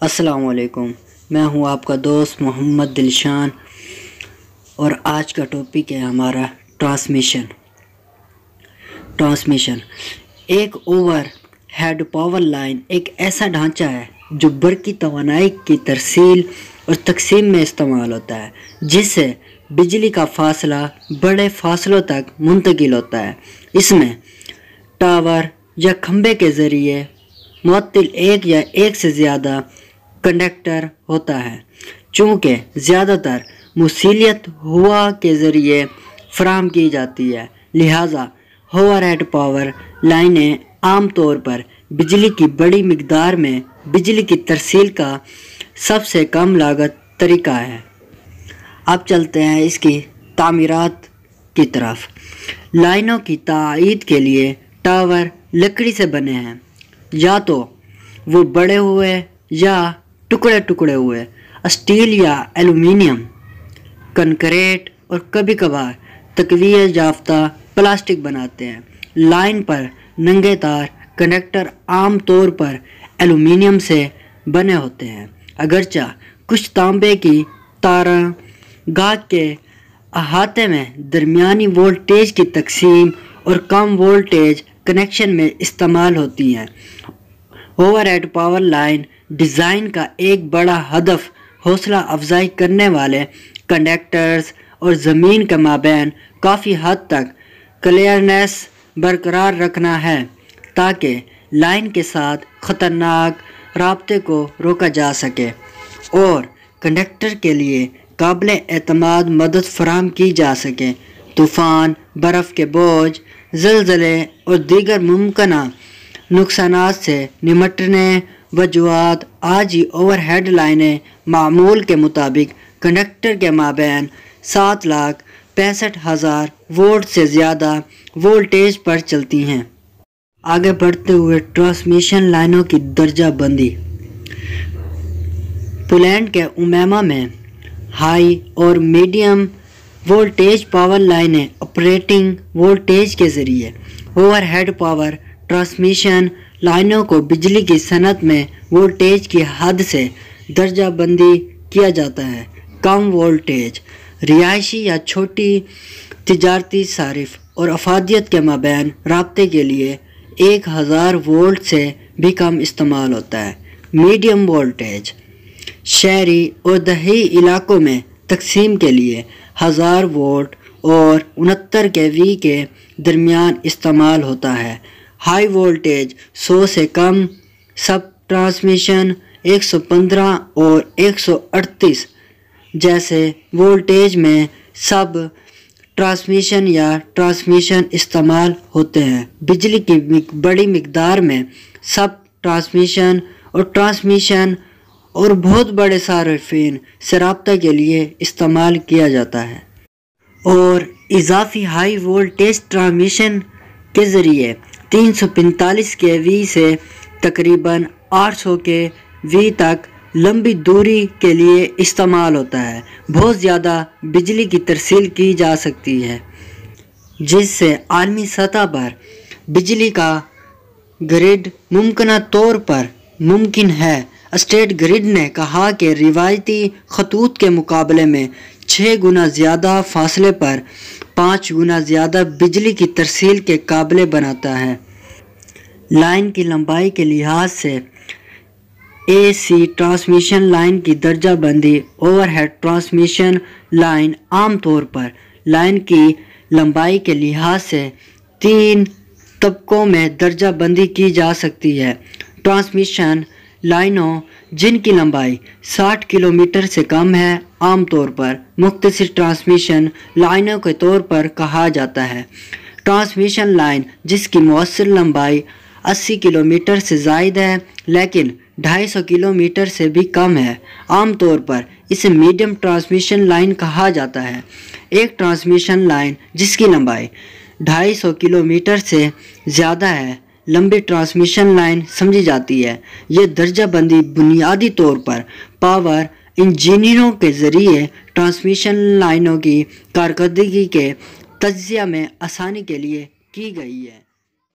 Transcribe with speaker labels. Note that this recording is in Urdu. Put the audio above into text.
Speaker 1: السلام علیکم، میں ہوں آپ کا دوست محمد دلشان اور آج کا ٹاپک ہے ہمارا ٹرانسمیشن۔ ایک اوور ہیڈ پاور لائن ایک ایسا ڈھانچہ ہے جو برقی توانائی کی ترسیل اور تقسیم میں استعمال ہوتا ہے، جس سے بجلی کا فاصلہ بڑے فاصلوں تک منتقل ہوتا ہے۔ اس میں ٹاور یا کھمبے کے ذریعے معطل ایک یا ایک سے زیادہ کنڈکٹر ہوتا ہے۔ چونکہ زیادہ تر موصلیت ہوا کے ذریعے فراہم کی جاتی ہے، لہٰذا اوور ہیڈ پاور لائنیں عام طور پر بجلی کی بڑی مقدار میں بجلی کی ترسیل کا سب سے کم لاگت طریقہ ہے۔ اب چلتے ہیں اس کی تعمیرات کی طرف۔ لائنوں کی تعمیر کے لیے ٹاور لکڑی سے بنے ہیں، یا تو وہ بڑے ہوئے یا ٹکڑے ہوئے اسٹیل یا ایلومینیم، کنکریٹ اور کبھی کبھار تقویت یافتہ پلاسٹک بناتے ہیں۔ لائن پر ننگے تار کنڈکٹر عام طور پر ایلومینیم سے بنے ہوتے ہیں، اگرچہ کچھ تانبے کی تاریں گاہ کے احاطے میں درمیانی وولٹیج کی تقسیم اور کم وولٹیج کنیکشن میں استعمال ہوتی ہیں۔ Overhead power line design کا ایک بڑا ہدف حوصلہ افزائی کرنے والے کنڈکٹرز اور زمین کے مابین کافی حد تک کلیئرنس برقرار رکھنا ہے، تاکہ لائن کے ساتھ خطرناک رابطے کو روکا جا سکے اور کنڈکٹر کے لیے قابل اعتماد مدد فراہم کی جا سکے۔ طوفان، برف کے بوجھ، زلزلے اور دیگر ممکنہ نقصانات سے نمٹنے وجوہات آج ہی اوور ہیڈ لائنیں معمول کے مطابق کنڈکٹر کے مابین 7,65,000 وولٹ سے زیادہ وولٹیج پر چلتی ہیں۔ آگے بڑھتے ہوئے ٹرانسمیشن لائنوں کی درجہ بندی۔ پولینڈ کے اومیما میں ہائی اور میڈیم وولٹیج پاور لائنیں آپریٹنگ وولٹیج کے ذریعے اوور ہیڈ پاور ٹرانسمیشن لائنوں کو بجلی کی صنعت میں وولٹیج کی حد سے درجہ بندی کیا جاتا ہے۔ کم وولٹیج رہائشی یا چھوٹی تجارتی صارف اور افادیت کے مابین رابطے کے لیے 1,000 وولٹ سے بھی کم استعمال ہوتا ہے۔ میڈیم وولٹیج شہری اور دیہی علاقوں میں تقسیم کے لیے 1000 وولٹ اور 69 kV کے درمیان استعمال ہوتا ہے۔ ہائی وولٹیج 100 سے کم سب ٹرانسمیشن 115 اور 138 جیسے وولٹیج میں سب ٹرانسمیشن یا ٹرانسمیشن استعمال ہوتے ہیں۔ بجلی کی بڑی مقدار میں سب ٹرانسمیشن اور بہت بڑے صارفین سے رابطہ کے لیے استعمال کیا جاتا ہے، اور اضافی ہائی وولٹیج ٹرانسمیشن کے ذریعے 345 kV سے تقریباً 800 kV تک لمبی دوری کے لیے استعمال ہوتا ہے۔ بہت زیادہ بجلی کی ترسیل کی جا سکتی ہے، جس سے عالمی سطح پر بجلی کا گرڈ ممکنہ طور پر ممکن ہے۔ اسٹیٹ گرڈ نے کہا کہ روایتی خطوط کے مقابلے میں 6 گنا زیادہ فاصلے پر 5 گنا زیادہ بجلی کی ترسیل کے قابل بناتا ہے۔ لائن کی لمبائی کے لحاظ سے اے سی ٹرانسمیشن لائن کی درجہ بندی۔ اوور ہیڈ ٹرانسمیشن لائن عام طور پر لائن کی لمبائی کے لحاظ سے 3 طبقوں میں درجہ بندی کی جا سکتی ہے۔ ٹرانسمیشن لائنوں جن کی لمبائی 60 کلومیٹر سے کم ہے عام طور پر مختصر ٹرانسمیشن لائنوں کے طور پر کہا جاتا ہے۔ ٹرانسمیشن لائن جس کی مؤثر لمبائی 80 کلومیٹر سے زائد ہے لیکن 250 کلومیٹر سے بھی کم ہے، عام طور پر اسے میڈیم ٹرانسمیشن لائن کہا جاتا ہے۔ ایک ٹرانسمیشن لائن جس کی لمبائی 250 کلومیٹر سے زیادہ ہے لمبی ٹرانسمیشن لائن سمجھی جاتی ہے۔ یہ درجہ بندی بنیادی طور پر پاور انجینئروں کے ذریعے ٹرانسمیشن لائنوں کی کارکردگی کے تجزیہ میں آسانی کے لیے کی گئی ہے۔